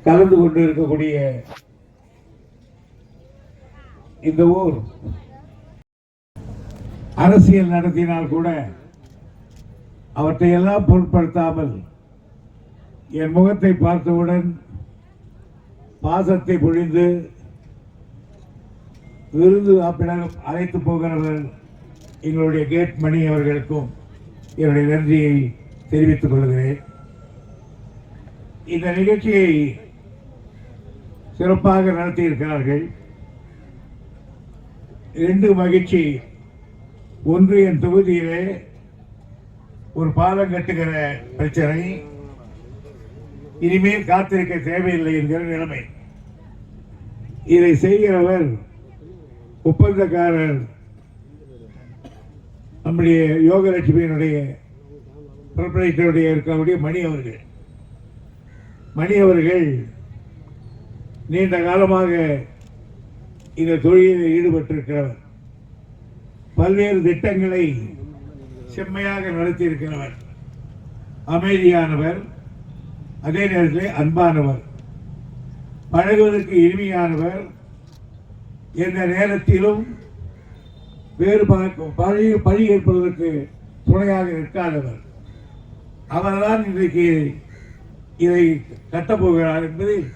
கலந்து கொண்டு இருக்கக்கூடிய இந்த ஊர் அரசியல் நடத்தினால் கூட அவற்றை எல்லாம் பொருட்படுத்தாமல் என் முகத்தை பார்த்தவுடன் பாசத்தை பொழிந்து விருது அழைத்து போகிறவர் எங்களுடைய கேட் மணி அவர்களுக்கும் என்னுடைய நன்றியை தெரிவித்துக் கொள்கிறேன். இந்த நிகழ்ச்சியை சிறப்பாக நடத்தியிருக்கிறார்கள். 2 மகிழ்ச்சி. ஒன்று, என் தொகுதியிலே ஒரு பாலம் கட்டுகிற பிரச்சனை இனிமேல் காத்திருக்க தேவையில்லை என்கிற நிலைமை. இதை செய்கிறவர் ஒப்பந்தக்காரர் நம்முடைய யோகலட்சுமியினுடைய ப்ரொப்ரைட்டருடைய இருக்கக்கூடிய மணி அவர்கள் நீண்ட காலமாக இந்த தொழிலில் ஈடுபட்டிருக்கிறவர். பல்வேறு திட்டங்களை செம்மையாக நடத்தியிருக்கிறவர். அமைதியானவர், அதே நேரத்தில் அன்பானவர், பழகுவதற்கு இனிமையானவர், எந்த நேரத்திலும் வேறு பழி ஏற்படுவதற்கு துணையாக இருக்காதவர். அவர்தான் இன்றைக்கு இதை கட்டப்போகிறார் என்பதில்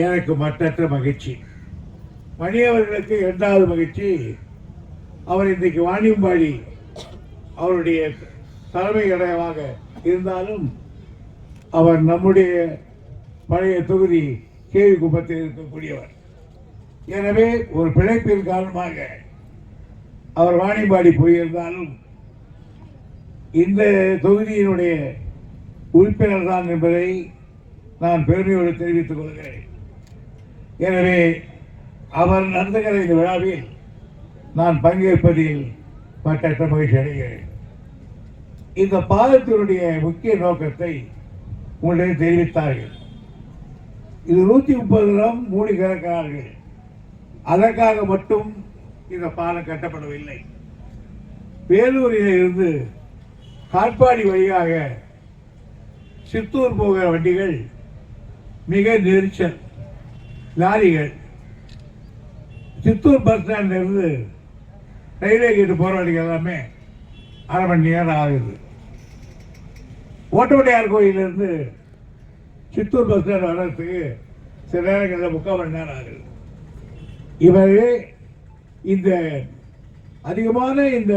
எனக்கு மற்றற்ற மகிழ்ச்சி. மணி அவர்களுக்கு 2வது மகிழ்ச்சி, அவர் இன்றைக்கு வாணியம்பாடி அவருடைய தலைமை இடமாக இருந்தாலும் அவர் நம்முடைய பழைய தொகுதி கேவிக்குப்பத்தில் இருக்கக்கூடியவர். எனவே ஒரு பிழைப்பின் காரணமாக அவர் வாணியம்பாடி போயிருந்தாலும் இந்த தொகுதியினுடைய உறுப்பினர் தான் என்பதை நான் பெருமையோடு தெரிவித்துக் கொள்கிறேன். எனவே அவர் நடந்துகிற இந்த விழாவில் நான் பங்கேற்பதில் மற்ற மகிழ்ச்சி அடைகிறேன். இந்த பாலத்தினுடைய முக்கிய நோக்கத்தை உங்களிடம் தெரிவித்தார்கள். இது 130 கிராம் மூடி திறக்கிறார்கள். அதற்காக மட்டும் இந்த பாலம் கட்டப்படவில்லை. வேலூரில் இருந்து காட்பாடி வழியாக சித்தூர் போகிற வண்டிகள் மிக நெரிசல், லாரிகள். சித்தூர் பஸ் ஸ்டாண்ட்ல இருந்து ரயில்வே கேட்டு போற வண்டிகள் எல்லாமே அரை மணி நேரம் ஆகுது. ஓட்டவடையார் கோயிலிருந்து சித்தூர் பஸ் ஸ்டாண்ட் வர்றதுக்கு சில நேரங்களில் 3/4 மணி நேரம் ஆகுது. இவரே இந்த அதிகமான இந்த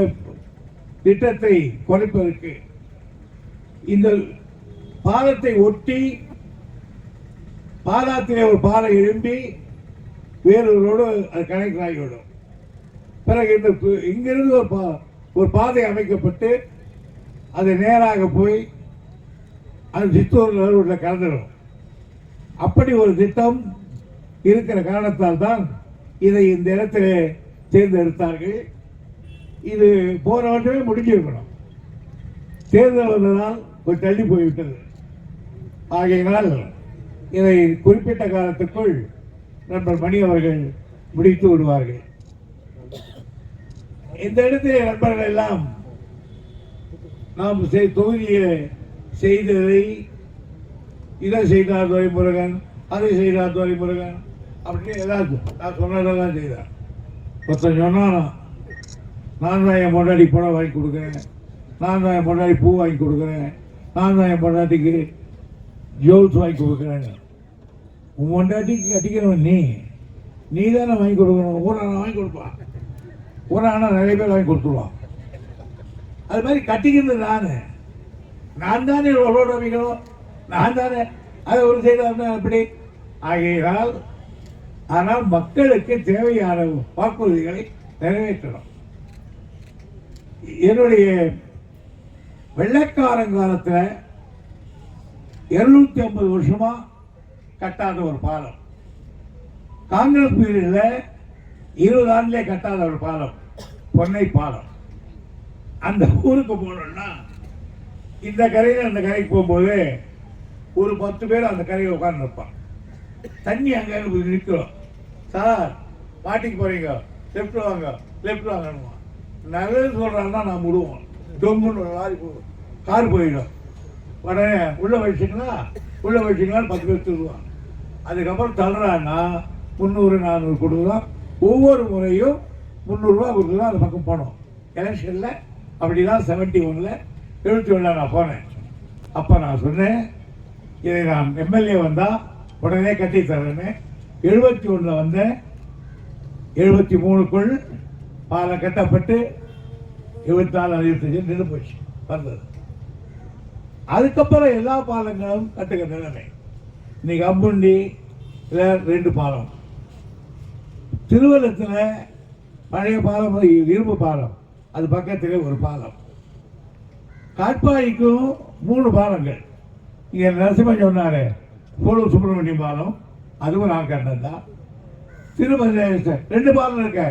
திட்டத்தை குறைப்பதற்கு இந்த பாலத்தை ஒட்டி பாலத்திலே ஒரு பாலம் எழும்பி வேலூரோடு அது கனெக்ட் ஆகிவிடும். பிறகு இந்த இங்கிருந்து ஒரு பாதை அமைக்கப்பட்டு அது நேராக போய் அது சித்தூர் உள்ள கலந்துடும். அப்படி ஒரு திட்டம் இருக்கிற காரணத்தால் தான் இதை இந்த இடத்திலே தேர்ந்தெடுத்தார்கள். இது போன வருடமே முடிஞ்சிருக்கணும். தேர்தல் வந்ததால் கொஞ்சம் தள்ளி போய்விட்டது. ஆகையினால் இதை குறிப்பிட்ட காலத்துக்குள் நண்பர் மணி அவர்கள் முடித்து விடுவார்கள். இந்த இடத்திலே நண்பர்கள் எல்லாம் நாம் தொகுதியில் செய்ததை, இதை செய்தார் துரைமுருகன், அதை செய்தார் துரைமுருகன் அப்படின்னு எல்லாருக்கும் நான் சொன்னதெல்லாம் செய்தார். ஒருத்தன் சொன்னானா, நான் தான் என் பொண்டாட்டி படம் வாங்கி கொடுக்குறேன், நான் தான் என் பொண்டாட்டி பூ வாங்கி கொடுக்குறேன், நான் தான் என் பொண்டாட்டிக்கு ஜுவல்ஸ் வாங்கி கொடுக்குறேன். உன் பொண்டாட்டிக்கு கட்டிக்கிறவன் நீ தானே வாங்கி கொடுக்கணும். ஊரான வாங்கி கொடுப்பான், ஊரான நிறைய பேர் வாங்கி கொடுத்துருவான். அது மாதிரி கட்டிக்கிறது நான் தானே உங்களோட வைக்கணும், நான் தானே அதை ஒரு செய்தார் அப்படி. ஆகையால் ஆனால் மக்களுக்கு தேவையான வாக்குறுதிகளை நிறைவேற்றணும். என்னுடைய வெள்ளைக்காரங்காலத்தில் 250 வருஷமா கட்டாத ஒரு பாலம், காங்கிரஸ் பீரியட்ல 20 ஆண்டுலே கட்டாத ஒரு பாலம், பொன்னை பாலம். அந்த ஊருக்கு போனோம்னா இந்த கரையில் அந்த கரைக்கு போகும்போது ஒரு 10 பேர் அந்த கரையில் உட்கார்ந்து இருப்பான். தண்ணி அங்கே நிற்கிறோம். சார் பாட்டிக்கு போறீங்க, லெஃப்ட் வாங்க லெஃப்ட் வாங்கணுமா. நல்லது சொல்றாங்கன்னா நான் விடுவோம். டொங்குன்னு ஒரு லாரி கார் போயிடும். உடனே உள்ள வச்சிங்களா 10 பேர் திருடுவாங்க. அதுக்கப்புறம் தள்ளுறான்னா 300-400 கொடுக்குறோம். ஒவ்வொரு முறையும் 300 ரூபா கொடுத்து தான் அந்த பக்கம் போனோம். எலெக்ஷனில் அப்படி தான் 71 71 நான் போனேன். அப்போ நான் சொன்னேன், இதை நான் எம்எல்ஏ வந்தால் உடனே கட்டி தரேன்னு. 71 வந்தேன். 73க்குள் பாலம் கட்டப்பட்டு 74 25 நின்று போச்சு வந்தது. அதுக்கப்புறம் எல்லா பாலங்களும் கட்டுக்க நிலைமை. இன்னைக்கு அம்புண்டி 2 பாலம், திருவள்ளத்தில் பழைய பாலம் இரும்பு பாலம், அது பக்கத்தில் ஒரு பாலம், காட்பாடிக்கும் 3 பாலங்கள். இங்கே நரசிம்மன் சொன்னாரு போலூர் சுப்பிரமணியம் பாலம், அதுவும் நான் கண்டது தான். திருமதி 2 பாலம் இருக்க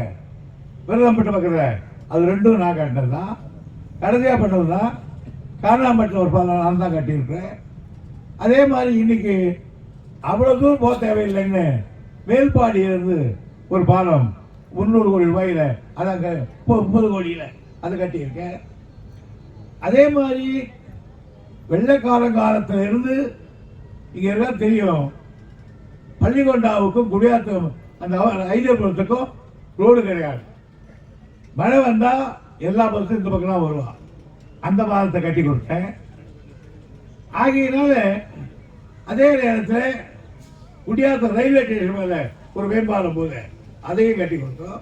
விரதம்பட்டு பக்கத்தில், அது 2ம் நான் கண்டது தான். கடைசியாக பண்ணது தான் காரணாம்பட்டில் ஒரு பாலம் நான் தான் கட்டியிருக்கிறேன். அதே மாதிரி இன்னைக்கு அவ்வளோ தூரம் போக தேவையில்லைன்னு மேல்பாடியிலிருந்து ஒரு பாலம் 300 கோடி ரூபாயில், அதான் 30 கோடியில் அதை கட்டியிருக்கேன். அதே மாதிரி வெள்ளைக்காரங்காலத்தில் இருந்து இங்கே எல்லாம் தெரியும், பள்ளிக்கொண்டாவுக்கும் குடியாத்தம் அந்த ஐதேபுரத்துக்கும் ரோடு கிடையாது. மழை வந்தால் எல்லா பஸ்ஸும் இந்த பக்கம் தான் வருவான். அந்த பாலத்தை கட்டி கொடுத்தேன். ஆகியனால அதே நேரத்தில் குடியாத்தம் ரயில்வே ஸ்டேஷன் மேலே ஒரு மேம்பாலம் போது அதையும் கட்டி கொடுத்தோம்.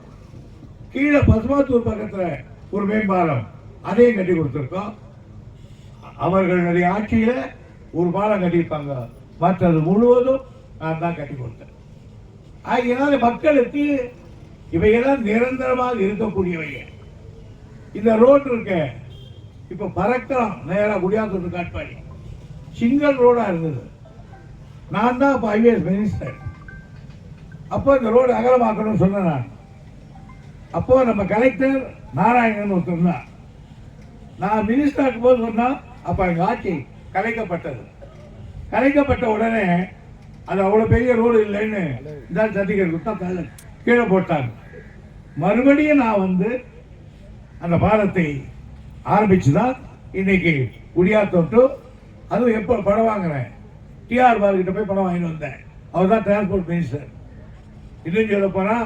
கீழே பசுமாத்தூர் பக்கத்தில் ஒரு மேம்பாலம், அதையும் கட்டி கொடுத்துருக்கோம். அவர்களுடைய ஆட்சியில் ஒரு பாலம் கட்டியிருப்பாங்க, மற்றது முழுவதும் நான் தான் கட்டி கொடுத்தேன். ஆகியனால மக்களுக்கு இவையெல்லாம் நிரந்தரமாக இருக்கக்கூடியவைங்க. இந்த ரோடு இருக்க இப்ப பறக்கலாம் நேராக குடியாத்தூர் காட்பாடி சிங்கிள் ரோடா இருந்தது. நான் தான் இப்போ ஹைவேஸ் மினிஸ்டர். அப்போ இந்த ரோடு அகலமாக்கணும்னு சொன்னேன் நான். அப்போ நம்ம கலெக்டர் நாராயணன் ஒருத்தர் தான். நான் மினிஸ்டர் இருக்கும் போது சொன்னா அப்ப எங்க ஆட்சி கலைக்கப்பட்டது. கலைக்கப்பட்ட உடனே அது அவ்வளவு பெரிய ரோடு இல்லைன்னு இந்த சர்டிஃபிகேட் கொடுத்தா கீழே போட்டாங்க. மறுபடியும் நான் வந்து அந்த பாலத்தை ஆரம்பிச்சுதான் இன்னைக்கு குடியாத்தோட்டு. அதுவும் எப்போ படம் வாங்கினேன், டிஆர் பாலுக்கிட்ட போய் படம் வாங்கிட்டு வந்தேன். அவர் தான் டிரான்ஸ்போர்ட் மினிஸ்டர். இன்னும் சொல்ல போனா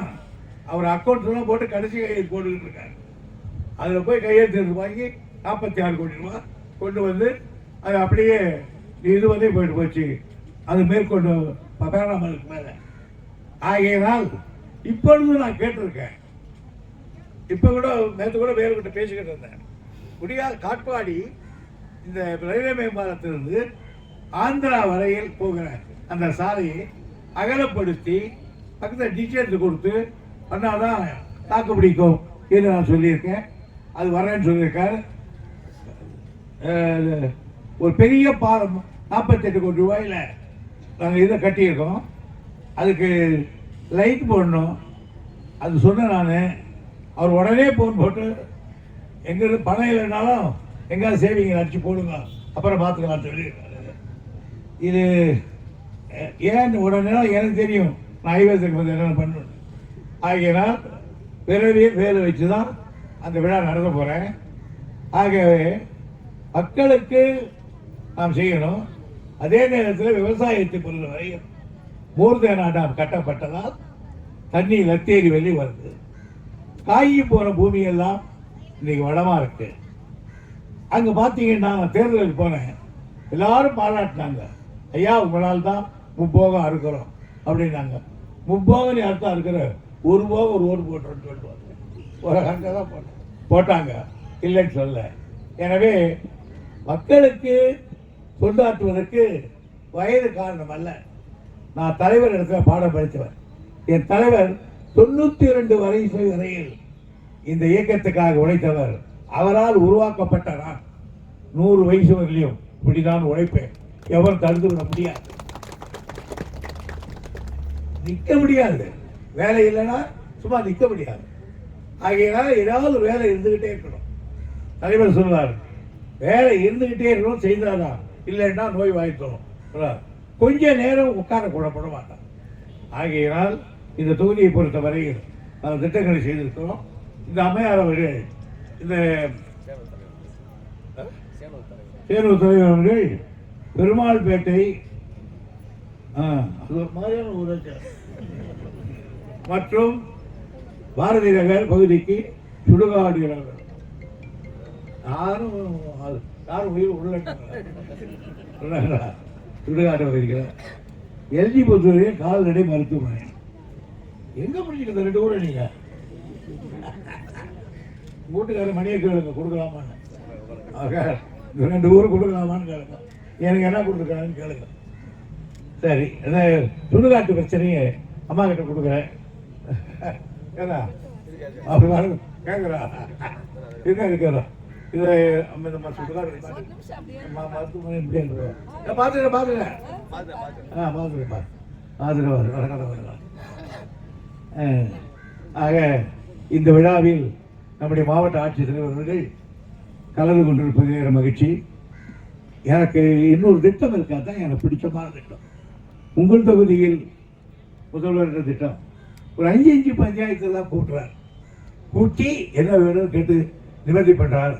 அவர் அக்கௌண்ட்லாம் போட்டு கடைசி கையெழுத்து போட்டுக்கிட்டு இருக்காரு. அதில் போய் கையெழுத்து வாங்கி 46 கோடி ரூபாய் கொண்டு வந்து அது அப்படியே இது வந்து போயிட்டு போச்சு. அது மேற்கொண்டு பேராமலுக்கு மேலே. ஆகையினால் இப்பொழுது நான் கேட்டிருக்கேன். இப்போ கூட நேற்று கூட வேறுகிட்ட பேசிக்கிட்டு இருந்தேன். காட்பாடி இந்த ரயில்வே மேம்பாலத்திலிருந்து ஆந்திரா வரையில் போகிற அந்த சாலையை அகலப்படுத்தி பக்கத்தில் டிக்கெட்டு கொடுத்து பண்ணாதான் தாக்கு பிடிக்கும் என்று நான் சொல்லியிருக்கேன். அது வரேன்னு சொல்லியிருக்காரு. ஒரு பெரிய பாலம் 48 கோடி ரூபாயில் நாங்கள் இதை கட்டியிருக்கோம். அதுக்கு லைட் போடணும். அது சொன்னேன் நான். அவர் உடனே போன் போட்டு எங்களுக்கு பணம் இல்லைனாலும் எங்கேயாவது சேவிங் அடிச்சு போடுங்க, அப்புறம் பார்த்துக்கலாம் சொல்லியிருக்காரு. இது ஏன் உடனே எனக்கு தெரியும் நான் ஹைவேஸுக்கு வந்து என்னென்ன பண்ணணும். ஆகியனால் விரைவில் வேலை வச்சு தான் அந்த விழா நடத்த போகிறேன். ஆகவே மக்களுக்கு நாம் செய்யணும். அதே நேரத்தில் விவசாயத்தை பொறுத்தவரை மூர்தேனா டேம் கட்டப்பட்டதால் தண்ணி லத்தேரி வெளியே வருது. காய்கி போகிற பூமியெல்லாம் இன்னைக்கு வளமாக இருக்கு. அங்கே பார்த்தீங்கன்னா நான் தேர்தலுக்கு போனேன், எல்லாரும் பாராட்டினாங்க. ஐயா உங்களால் தான் முப்போகம் அறுக்கிறோம் அப்படின்னாங்க. முப்போகம் அர்த்தம் இருக்கிற ஒரு போகம் ஒரு ஓடு போட்டுறோன்னு சொல்லுவாங்க. ஒரு அங்கே தான் போட்டாங்க, இல்லைன்னு சொல்ல. எனவே மக்களுக்கு தொண்டாற்றுவதற்கு வயது காரணம் அல்ல. நான் தலைவர் இடத்துல பாடம் படித்தவர். என் தலைவர் 92 வயசு வரையில் இந்த இயக்கத்துக்காக உழைத்தவர். அவரால் உருவாக்கப்பட்ட நான் 100 வயசு வரையிலும் இப்படிதான் உழைப்பேன். எவரும் தடுத்து விட முடியாது, நிற்க முடியாது. வேலை இல்லைன்னா சும்மா நிற்க முடியாது. ஆகையினால ஏதாவது வேலை இருந்துகிட்டே இருக்கணும். தலைவர் சொல்லுவார், வேலை இருந்துகிட்டே இருக்கணும், செய்தாதான், இல்லைன்னா நோய் வாய்த்தோம். கொஞ்ச நேரம் உட்கார கூடப்பட மாட்டான். ஆகையினால் இந்த தொகுதியை பொறுத்த வரையில் நாம் திட்டங்களை செய்திருக்கிறோம். இந்த அம்மையார் அவர்கள், இந்த சேனூர் தலைவர் அவர்கள் பெருமாள்பேட்டை அது ஒரு மாதிரியான ஊராட்சி. மற்றும் பாரதி நகர் பகுதிக்கு சுடுகாடு இடங்கள். யாரும் உயிர் உள்ள சுடுகாடு பகுதிகள். எல்ஜி புத்தூரில் கால்நடை மருத்துவமனை. எங்க பிடிச்சிருக்க 2 ஊரை நீங்க வீட்டுக்காரர் மணியை கேளுங்க கொடுக்கலாமான்னு. ஆக 2 ஊர் கொடுக்கலாமான்னு கேளுங்க. எனக்கு என்ன கொடுத்துருக்காங்கன்னு கேளுங்க. சரி, இந்த சுடுகாட்டு பிரச்சனையை அம்மா கிட்ட கொடுக்குறேன். ஏதா அப்படி கேட்குறா இருக்கிறோம். இதை சுடுகாடு மருத்துவமனை எப்படி பார்த்துக்கிறேன். ஆக இந்த விழாவில் நம்முடைய மாவட்ட ஆட்சித்தலைவர்கள் கலந்து கொண்டிருப்பது மகிழ்ச்சி. எனக்கு இன்னொரு திட்டம் இருக்காதான் எனக்கு பிடிச்சமான திட்டம். உங்கள் தொகுதியில் முதல்வர் என்ற திட்டம் ஒரு 5 பஞ்சாயத்து தான் கூட்டுறார். கூட்டி என்ன வேணும் கேட்டு நிவர்த்தி பண்றார்.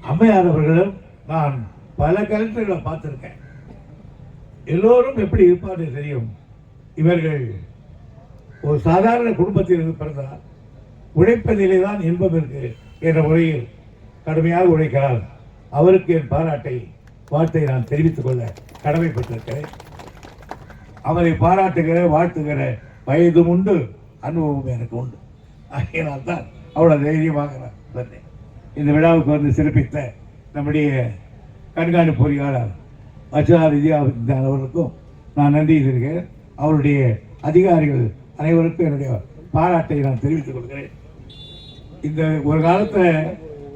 அம்மையார் அவர்களும் நான் பல கலெக்டர்களை பார்த்திருக்கேன். எல்லோரும் எப்படி இருப்பாரு தெரியும். இவர்கள் ஒரு சாதாரண குடும்பத்தில் பிறந்தார். உழைப்பதிலேதான் இன்பம் இருக்கு என்ற முறையில் கடுமையாக உழைக்கிறார். அவருக்கு என் பாராட்டை வாழ்த்தை நான் தெரிவித்துக் கொள்ள கடமைப்பட்டிருக்கிறேன். அவரை பாராட்டுகிற வாழ்த்துகிற வயதும் உண்டு, அனுபவம் எனக்கு உண்டு. ஆகையினால் தான் அவ்வளவு தைரியமாக சொன்னேன். இந்த விழாவுக்கு வந்து சிறப்பித்த நம்முடைய கண்காணிப்பு பொறியாளர் அர்ச்சனா வித்யாவின் அவர்களுக்கும் நான் நன்றி இருக்கிறேன். அவருடைய அதிகாரிகள் அனைவருக்கும் என்னுடைய பாராட்டை நான் தெரிவித்துக் கொள்கிறேன். இந்த ஒரு காலத்தில்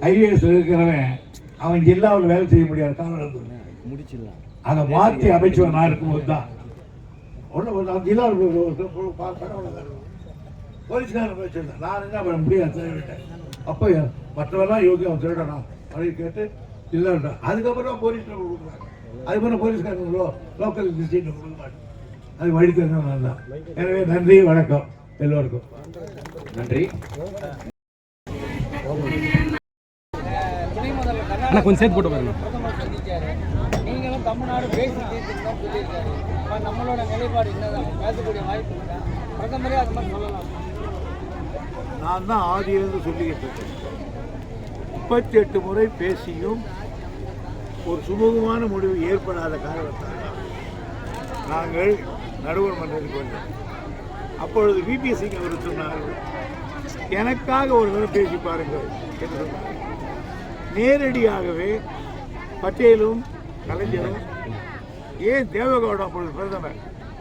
ஐஏஎஸ் இருக்கிறவன் அவன் ஜில்லாவில் வேலை செய்ய முடியாத காரணம் முடிச்சிடலாம். அதை மாற்றி அமைச்சர் நான் இருக்கும்போது தான் ஜில்லாவில் போலீஸ்காரன் வச்சிருந்தேன். நான் என்ன பண்ண முடியாது சொல்லிவிட்டேன். அப்போ மற்றவெல்லாம் யோகி அவன் திருடணும் அப்படின்னு கேட்டு இல்லைன்றா. அதுக்கப்புறம் போலீஸ் கொடுக்குறாங்க. அதுக்கப்புறம் போலீஸ்காரங்களோ லோக்கல் டிஸ்ட்ரிக்ட் கொடுக்க மாட்டேன். அது வழி தெரிஞ்சவங்க தான். எனவே நன்றி, வணக்கம் எல்லோருக்கும். நன்றி. கொஞ்சம் சேர்த்து போட்டு பாருங்க. நீங்களும் தமிழ்நாடு பேசி தீர்த்துதான் சொல்லியிருக்காரு. நம்மளோட நிலைப்பாடு என்னதான் பேசக்கூடிய வாய்ப்பு இருக்கா? பிரதமரே அது மாதிரி சொல்லலாம். நான் தான் ஆதியிலிருந்து சொல்லிக்கிட்டு இருக்கேன். 38 முறை பேசியும் ஒரு சுமூகமான முடிவு ஏற்படாத காரணத்தால் நாங்கள் நடுவர் மன்றத்துக்கு வந்தோம். அப்பொழுது விபி சிங் அவர் சொன்னார், எனக்காக ஒரு தடவை பேசி பாருங்கள் என்று சொன்னார். நேரடியாகவே பட்டேலும் கலைஞரும் ஏன் தேவகவுடா அப்பொழுது பிரதமர்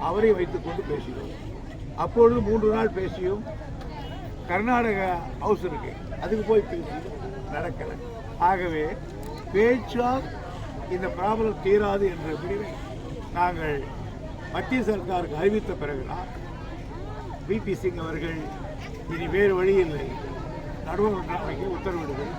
அவரை வைத்துக் கொண்டு பேசினோம். அப்பொழுது 3 நாள் பேசியும் கர்நாடக ஹவுஸ் இருக்கு, அதுக்கு போய் பேசி நடக்கலை. ஆகவே பேச்சால் இந்த ப்ராப்ளம் தீராது என்ற முடிவை நாங்கள் மத்திய சர்க்காருக்கு அறிவித்த பிறகுதான் விபி சிங் அவர்கள் இனி வேறு வழி இல்லை, நடுவர் மன்றம் அமைக்க உத்தரவிடுங்கள்.